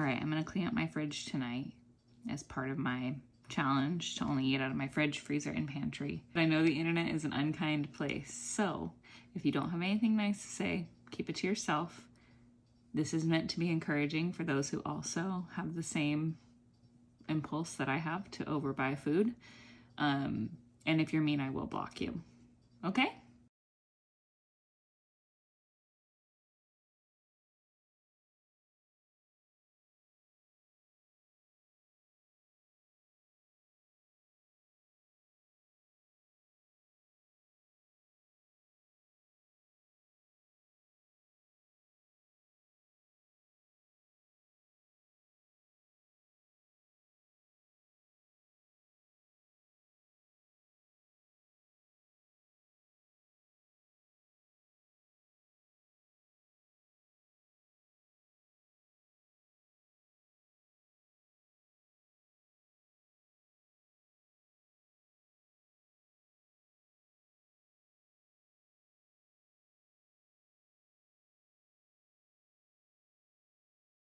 right, I'm gonna clean up my fridge tonight as part of my challenge to only eat out of my fridge, freezer, and pantry. But I know the internet is an unkind place, so if you don't have anything nice to say, keep it to yourself. This is meant to be encouraging for those who also have the same impulse that I have to overbuy food. And if you're mean, I will block you. Okay?